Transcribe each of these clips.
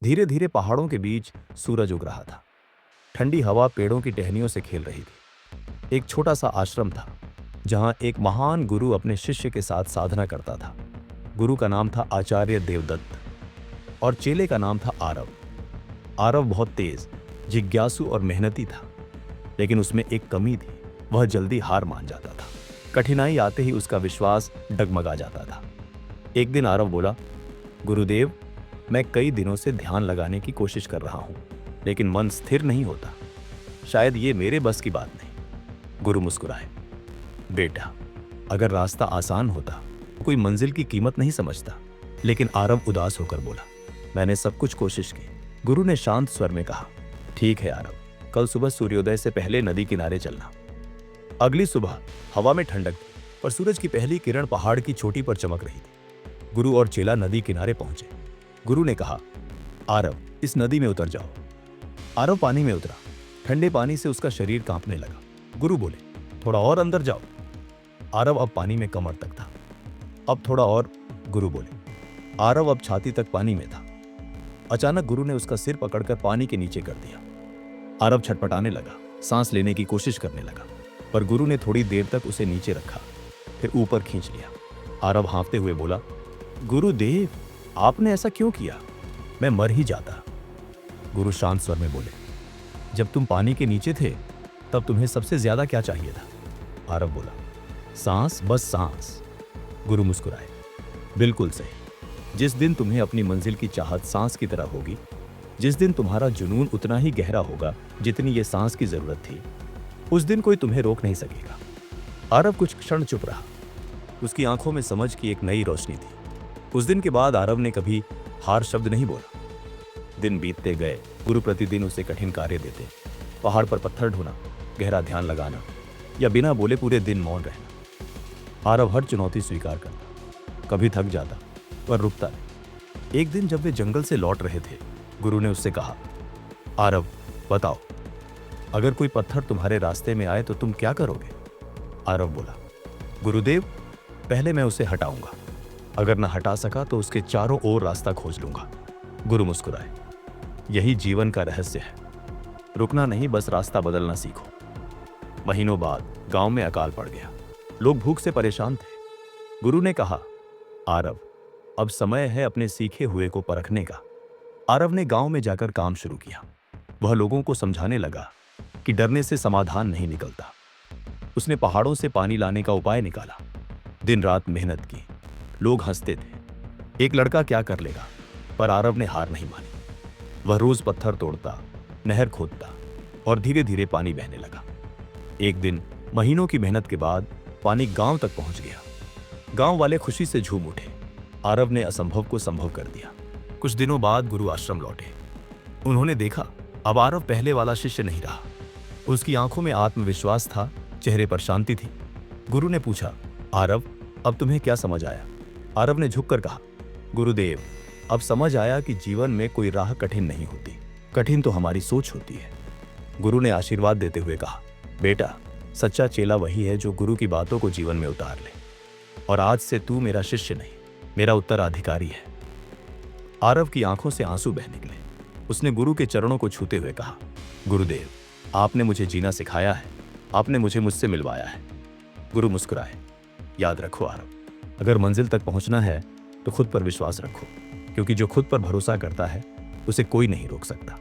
धीरे धीरे पहाड़ों के बीच सूरज उग रहा था। ठंडी हवा पेड़ों की टहनियों से खेल रही थी। एक छोटा सा आश्रम था जहां एक महान गुरु अपने शिष्य के साथ साधना करता था। गुरु का नाम था आचार्य देवदत्त और चेले का नाम था आरव। आरव बहुत तेज, जिज्ञासु और मेहनती था, लेकिन उसमें एक कमी थी, वह जल्दी हार मान जाता था। कठिनाई आते ही उसका विश्वास डगमगा जाता था। एक दिन आरव बोला, गुरुदेव, मैं कई दिनों से ध्यान लगाने की कोशिश कर रहा हूं, लेकिन मन स्थिर नहीं होता। शायद ये मेरे बस की बात नहीं। गुरु मुस्कुराए, बेटा, अगर रास्ता आसान होता तो कोई मंजिल की कीमत नहीं समझता। लेकिन आरव उदास होकर बोला, मैंने सब कुछ कोशिश की। गुरु ने शांत स्वर में कहा, ठीक है आरव, कल सुबह सूर्योदय से पहले नदी किनारे चलना। अगली सुबह हवा में ठंडक थी, पर सूरज की पहली किरण पहाड़ की चोटी पर चमक रही थी। गुरु और चेला नदी किनारे पहुंचे। गुरु ने कहा, आरव, इस नदी में उतर जाओ। आरव पानी में उतरा। ठंडे पानी से उसका शरीर कांपने लगा। गुरु बोले, थोड़ा और अंदर जाओ। आरव अब पानी में कमर तक था। अब थोड़ा और। गुरु बोले। आरव अब छाती तक पानी में था। अचानक गुरु ने उसका सिर पकड़कर पानी के नीचे कर दिया। आरव छटपटाने लगा, सांस लेने की कोशिश करने लगा, पर गुरु ने थोड़ी देर तक उसे नीचे रखा, फिर ऊपर खींच लिया। आरव हाँफते हुए बोला, गुरुदेव, आपने ऐसा क्यों किया? मैं मर ही जाता। गुरु शांत स्वर में बोले, जब तुम पानी के नीचे थे तब तुम्हें सबसे ज्यादा क्या चाहिए था? आरव बोला, सांस, बस सांस। गुरु मुस्कुराए, बिल्कुल सही। जिस दिन तुम्हें अपनी मंजिल की चाहत सांस की तरह होगी, जिस दिन तुम्हारा जुनून उतना ही गहरा होगा जितनी ये सांस की जरूरत थी, उस दिन कोई तुम्हें रोक नहीं सकेगा। आरव कुछ क्षण चुप रहा। उसकी आंखों में समझ की एक नई रोशनी थी। उस दिन के बाद आरव ने कभी हार शब्द नहीं बोला। दिन बीतते गए। गुरु प्रतिदिन उसे कठिन कार्य देते, पहाड़ पर पत्थर ढोना, गहरा ध्यान लगाना या बिना बोले पूरे दिन मौन रहना। आरव हर चुनौती स्वीकार करता, कभी थक जाता पर रुकता नहीं। एक दिन जब वे जंगल से लौट रहे थे, गुरु ने उससे कहा, आरव, बताओ, अगर कोई पत्थर तुम्हारे रास्ते में आए तो तुम क्या करोगे? आरव बोला, गुरुदेव, पहले मैं उसे हटाऊंगा। अगर न हटा सका तो उसके चारों ओर रास्ता खोज लूंगा। गुरु मुस्कुराए, यही जीवन का रहस्य है। रुकना नहीं, बस रास्ता बदलना सीखो। महीनों बाद गांव में अकाल पड़ गया। लोग भूख से परेशान थे। गुरु ने कहा, आरव, अब समय है अपने सीखे हुए को परखने का। आरव ने गांव में जाकर काम शुरू किया। वह लोगों को समझाने लगा कि डरने से समाधान नहीं निकलता। उसने पहाड़ों से पानी लाने का उपाय निकाला। दिन रात मेहनत की। लोग हंसते थे, एक लड़का क्या कर लेगा, पर आरव ने हार नहीं मानी। वह रोज पत्थर तोड़ता, नहर खोदता और धीरे धीरे पानी बहने लगा। एक दिन महीनों की मेहनत के बाद पानी गांव तक पहुंच गया। गांव वाले खुशी से झूम उठे। आरव ने असंभव को संभव कर दिया। कुछ दिनों बाद गुरु आश्रम लौटे। उन्होंने देखा, अब आरव पहले वाला शिष्य नहीं रहा। उसकी आंखों में आत्मविश्वास था, चेहरे पर शांति थी। गुरु ने पूछा, आरव, अब तुम्हें क्या समझ आया? आरव ने झुककर कहा, गुरुदेव, अब समझ आया कि जीवन में कोई राह कठिन नहीं होती, कठिन तो हमारी सोच होती है। गुरु ने आशीर्वाद देते हुए कहा, बेटा, सच्चा चेला वही है जो गुरु की बातों को जीवन में उतार ले। और आज से तू मेरा शिष्य नहीं, मेरा उत्तराधिकारी है। आरव की आंखों से आंसू बह निकले। उसने गुरु के चरणों को छूते हुए कहा, गुरुदेव, आपने मुझे जीना सिखाया है, आपने मुझे मुझसे मिलवाया है। गुरु मुस्कुराए, याद रखो आरव, अगर मंजिल तक पहुंचना है तो खुद पर विश्वास रखो, क्योंकि जो खुद पर भरोसा करता है उसे कोई नहीं रोक सकता।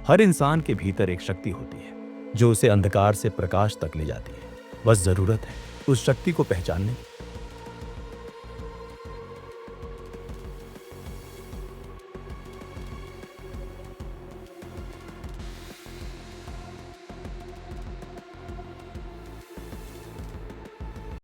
हर इंसान के भीतर एक शक्ति होती है जो उसे अंधकार से प्रकाश तक ले जाती है। बस जरूरत है उस शक्ति को पहचानने की।